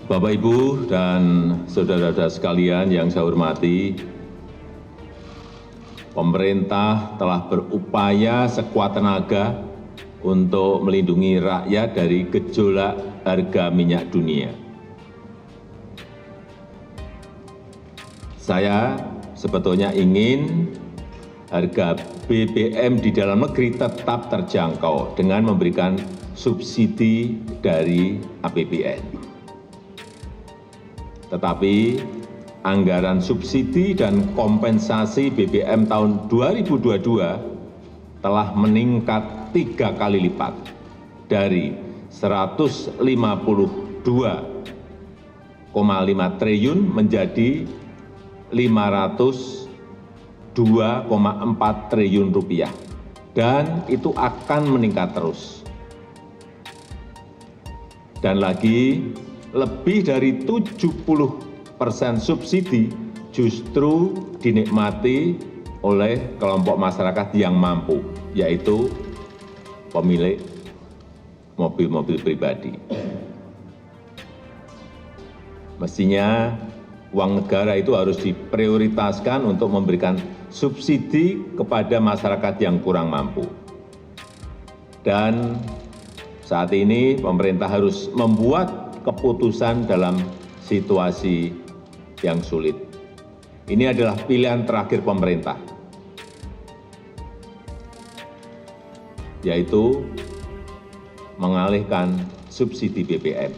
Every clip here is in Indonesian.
Bapak, Ibu, dan saudara-saudara sekalian yang saya hormati, pemerintah telah berupaya sekuat tenaga untuk melindungi rakyat dari gejolak harga minyak dunia. Saya sebetulnya ingin harga BBM di dalam negeri tetap terjangkau dengan memberikan subsidi dari APBN. Tetapi anggaran subsidi dan kompensasi BBM tahun 2022 telah meningkat 3 kali lipat dari 152,5 triliun menjadi 502,4 triliun rupiah, dan itu akan meningkat terus. Dan lagi, lebih dari 70% subsidi justru dinikmati oleh kelompok masyarakat yang mampu, yaitu pemilik mobil-mobil pribadi. Mestinya uang negara itu harus diprioritaskan untuk memberikan subsidi kepada masyarakat yang kurang mampu. Dan saat ini pemerintah harus membuat keputusan dalam situasi yang sulit. Ini adalah pilihan terakhir pemerintah, yaitu mengalihkan subsidi BBM.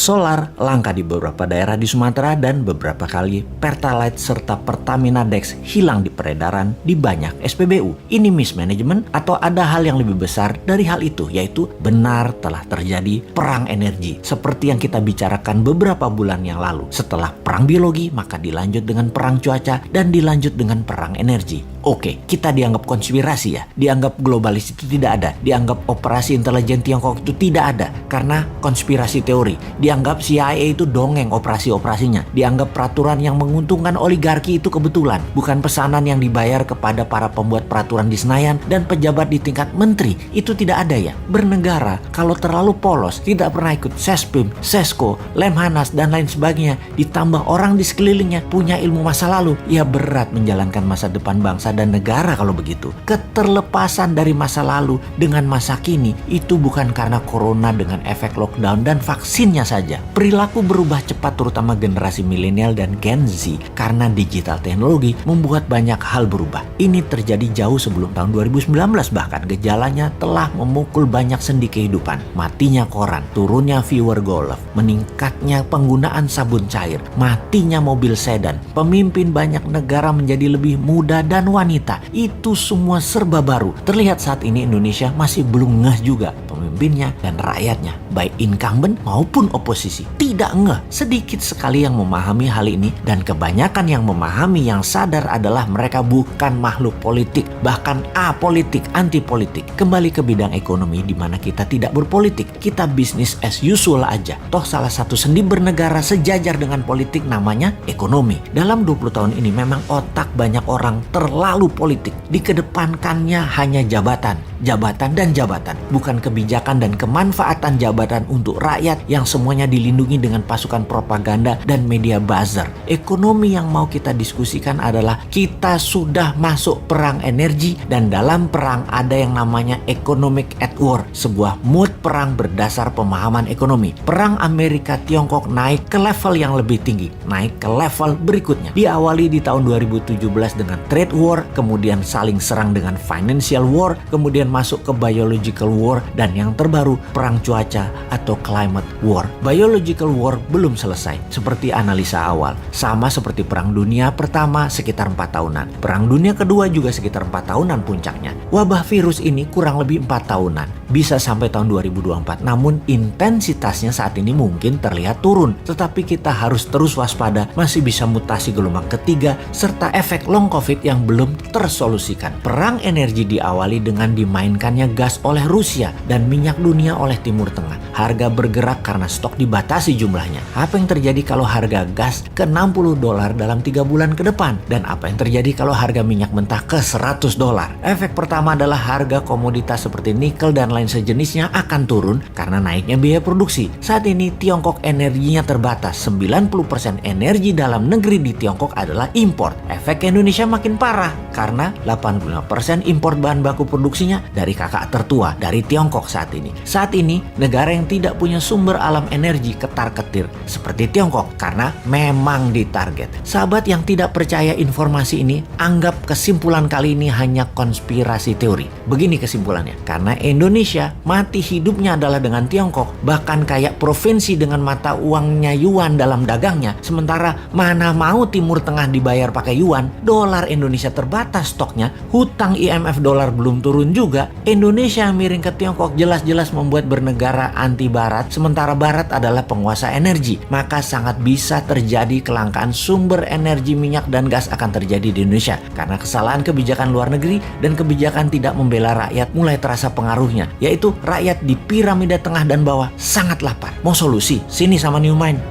Solar langka di beberapa daerah di Sumatera dan beberapa kali Pertalite serta Pertamina Dex hilang di peredaran di banyak SPBU. Ini mismanagement atau ada hal yang lebih besar dari hal itu, yaitu benar telah terjadi perang energi seperti yang kita bicarakan beberapa bulan yang lalu. Setelah perang biologi, maka dilanjut dengan perang cuaca dan dilanjut dengan perang energi. Oke, kita dianggap konspirasi ya, dianggap globalis itu tidak ada, dianggap operasi intelijen Tiongkok itu tidak ada karena konspirasi teori, dianggap CIA itu dongeng operasi-operasinya, dianggap peraturan yang menguntungkan oligarki itu kebetulan, bukan pesanan yang dibayar kepada para pembuat peraturan di Senayan dan pejabat di tingkat menteri, itu tidak ada ya. Bernegara kalau terlalu polos, tidak pernah ikut Sespim, Sesko, Lemhanas dan lain sebagainya, ditambah orang di sekelilingnya punya ilmu masa lalu, ya berat menjalankan masa depan bangsa dan negara kalau begitu. Keterlepasan dari masa lalu dengan masa kini itu bukan karena corona dengan efek lockdown dan vaksinnya saja. Perilaku berubah cepat terutama generasi milenial dan Gen Z karena digital teknologi membuat banyak hal berubah. Ini terjadi jauh sebelum tahun 2019, bahkan gejalanya telah memukul banyak sendi kehidupan. Matinya koran, turunnya viewer golf, meningkatnya penggunaan sabun cair, matinya mobil sedan, pemimpin banyak negara menjadi lebih muda dan wanita. Itu semua serba baru. Terlihat saat ini Indonesia masih belum ngeh juga, pemimpinnya dan rakyatnya, baik incumbent maupun oposisi, tidak ngeh. Sedikit sekali yang memahami hal ini, dan kebanyakan yang memahami yang sadar adalah mereka bukan makhluk politik, bahkan apolitik, anti politik. Kembali ke bidang ekonomi di mana kita tidak berpolitik, kita bisnis as usual aja. Toh salah satu sendi bernegara sejajar dengan politik namanya ekonomi. Dalam 20 tahun ini memang otak banyak orang terlalu politik. Dikedepankannya hanya jabatan, jabatan dan jabatan, bukan kebijakan dan kemanfaatan jabatan untuk rakyat yang semuanya dilindungi dengan pasukan propaganda dan media buzzer. Ekonomi yang mau kita diskusikan adalah kita sudah masuk perang energi, dan dalam perang ada yang namanya economic at war, sebuah mood perang berdasar pemahaman ekonomi. Perang Amerika Tiongkok naik ke level yang lebih tinggi, naik ke level berikutnya. Diawali di tahun 2017 dengan trade war, kemudian saling serang dengan financial war, kemudian masuk ke biological war dan yang terbaru perang cuaca atau climate war. Biological war belum selesai seperti analisa awal. Sama seperti Perang Dunia Pertama sekitar 4 tahunan. Perang Dunia Kedua juga sekitar 4 tahunan puncaknya. Wabah virus ini kurang lebih 4 tahunan. Bisa sampai tahun 2024. Namun intensitasnya saat ini mungkin terlihat turun. Tetapi kita harus terus waspada, masih bisa mutasi gelombang ketiga serta efek long covid yang belum tersolusikan. Perang energi diawali dengan dimainkannya gas oleh Rusia dan minyak dunia oleh Timur Tengah. Harga bergerak karena stok dibatasi jumlahnya. Apa yang terjadi kalau harga gas ke $60 dalam 3 bulan ke depan? Dan apa yang terjadi kalau harga minyak mentah ke $100? Efek pertama adalah harga komoditas seperti nikel dan lain sejenisnya akan turun karena naiknya biaya produksi. Saat ini Tiongkok energinya terbatas. 90% energi dalam negeri di Tiongkok adalah impor. Efek Indonesia makin parah karena 85% impor bahan baku produksinya dari kakak tertua, dari Tiongkok saat ini. Saat ini negara yang tidak punya sumber alam energi ketar-ketir seperti Tiongkok karena memang ditarget. Sahabat yang tidak percaya informasi ini, anggap kesimpulan kali ini hanya konspirasi teori. Begini kesimpulannya, karena Indonesia mati hidupnya adalah dengan Tiongkok, bahkan kayak provinsi dengan mata uangnya yuan dalam dagangnya, sementara mana mau Timur Tengah dibayar pakai yuan, dolar Indonesia terbatas stoknya, hutang IMF dolar belum turun juga, Indonesia miring ke Tiongkok jelas-jelas membuat bernegara anti Barat, sementara Barat adalah penguasa energi, maka sangat bisa terjadi kelangkaan sumber energi minyak dan gas akan terjadi di Indonesia, karena kesalahan kebijakan luar negeri dan kebijakan tidak membela rakyat mulai terasa pengaruhnya, yaitu rakyat di piramida tengah dan bawah sangat lapar. Mau solusi? Sini sama New Mind.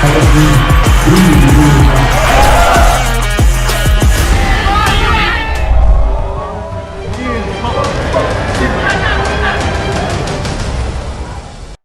Kalau di